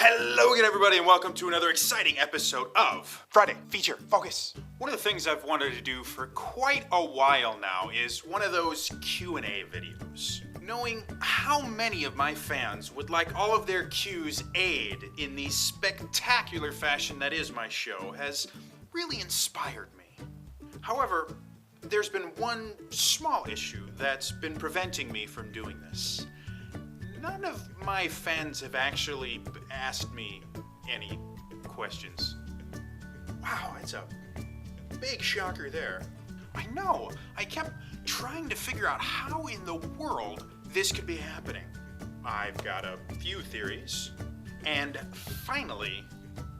Hello again, everybody, and welcome to another exciting episode of Friday Feature Focus. one of the things I've wanted to do for quite a while now is one of those Q&A videos. Knowing how many of my fans would like all of their Q's aid in the spectacular fashion that is my show has really inspired me. However, there's been one small issue that's been preventing me from doing this. None of my fans have actually asked me any questions. Wow, that's a big shocker there. I know, I kept trying to figure out how in the world this could be happening. I've got a few theories, and finally,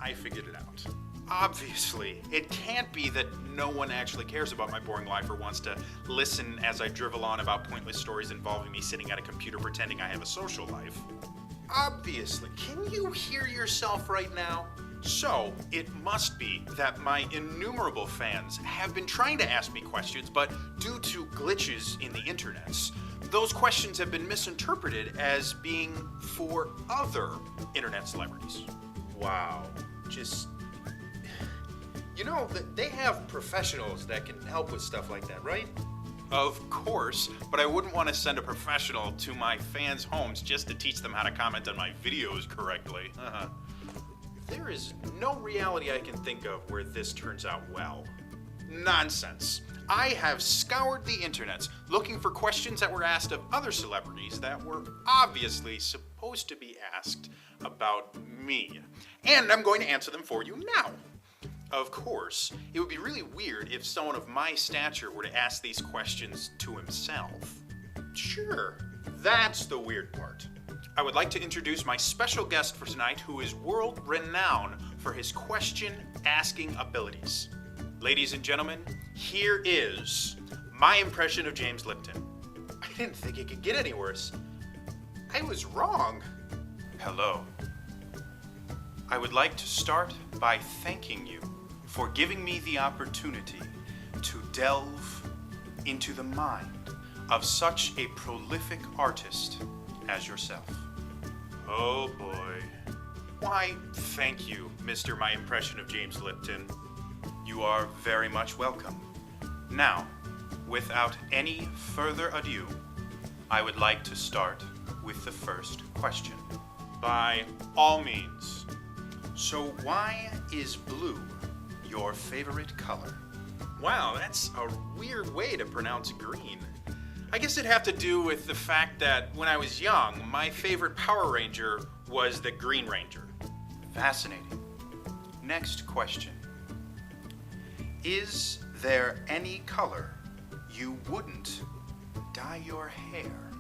I figured it out. Obviously, it can't be that no one actually cares about my boring life or wants to listen as I drivel on about pointless stories involving me sitting at a computer pretending I have a social life. Obviously, can you hear yourself right now? So, it must be that my innumerable fans have been trying to ask me questions, but due to glitches in the internets, those questions have been misinterpreted as being for other internet celebrities. Wow, just... You know, they have professionals that can help with stuff like that, right? Of course, but I wouldn't want to send a professional to my fans' homes just to teach them how to comment on my videos correctly. There is no reality I can think of where this turns out well. Nonsense. I have scoured the internets looking for questions that were asked of other celebrities that were obviously supposed to be asked about me. And I'm going to answer them for you now. Of course, it would be really weird if someone of my stature were to ask these questions to himself. Sure, that's the weird part. I would like to introduce my special guest for tonight, who is world-renowned for his question-asking abilities. Ladies and gentlemen, here is my impression of James Lipton. I didn't think it could get any worse. I was wrong. Hello. I would like to start by thanking you for giving me the opportunity to delve into the mind of such a prolific artist as yourself. Oh boy. Why, thank you, Mr. My Impression of James Lipton. You are very much welcome. Now, without any further ado, I would like to start with the first question. By all means. So why is blue your favorite color? Wow, that's a weird way to pronounce green. I guess it'd have to do with the fact that when I was young, my favorite Power Ranger was the Green Ranger. Fascinating. Next question. Is there any color you wouldn't dye your hair?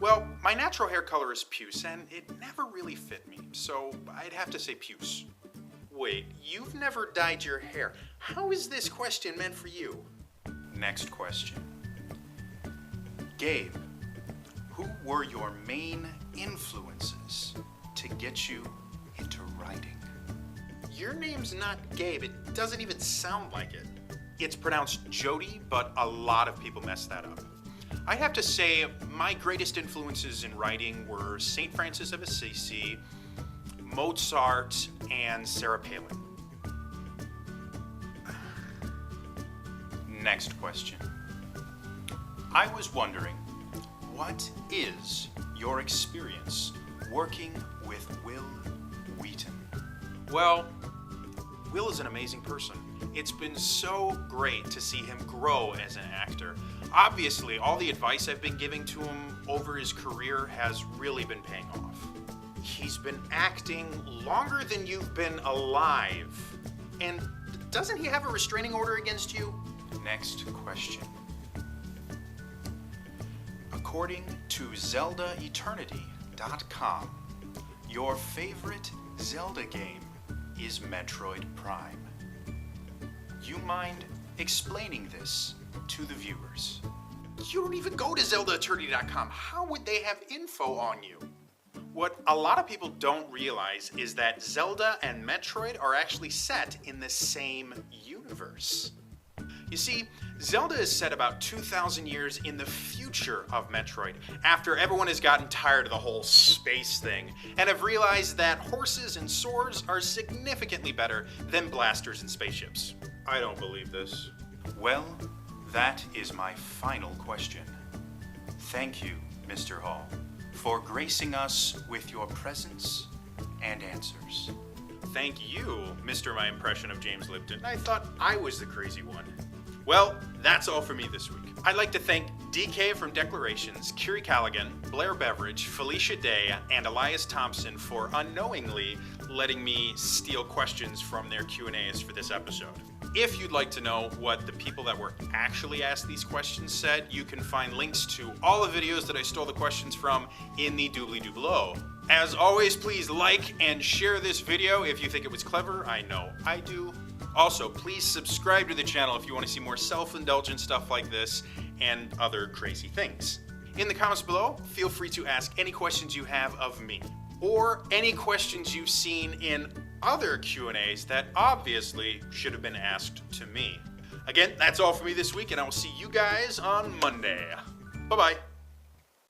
Well, my natural hair color is puce, and it never really fit me, so I'd have to say puce. Wait, you've never dyed your hair. How is this question meant for you? Next question. Gabe, who were your main influences to get you into writing? Your name's not Gabe. It doesn't even sound like it. It's pronounced Jody, but a lot of people mess that up. I'd have to say my greatest influences in writing were St. Francis of Assisi, Mozart, and Sarah Palin. Next question. I was wondering, what is your experience working with Will Wheaton? Well, Will is an amazing person. It's been so great to see him grow as an actor. Obviously, all the advice I've been giving to him over his career has really been paying off. He's been acting longer than you've been alive. And doesn't he have a restraining order against you? Next question. According to ZeldaEternity.com, your favorite Zelda game is Metroid Prime. You mind explaining this to the viewers? You don't even go to ZeldaEternity.com. How would they have info on you? What a lot of people don't realize is that Zelda and Metroid are actually set in the same universe. You see, Zelda is set about 2,000 years in the future of Metroid, after everyone has gotten tired of the whole space thing, and have realized that horses and swords are significantly better than blasters and spaceships. I don't believe this. Well, that is my final question. Thank you, Mr. Hall, for gracing us with your presence and answers. Thank you, Mr. My impression of James Lipton. I thought I was the crazy one. Well, that's all for me this week. I'd like to thank DK from Declarations, Kiri Callaghan, Blair Beveridge, Felicia Day, and Elias Thompson for unknowingly letting me steal questions from their Q&As for this episode. If you'd like to know what the people that were actually asked these questions said, you can find links to all the videos that I stole the questions from in the doobly-doo below. As always, please like and share this video if you think it was clever. I know I do. Also, please subscribe to the channel if you want to see more self-indulgent stuff like this and other crazy things. In the comments below, feel free to ask any questions you have of me, or any questions you've seen in other Q&As that obviously should have been asked to me. Again, that's all for me this week, and I will see you guys on Monday. Bye-bye.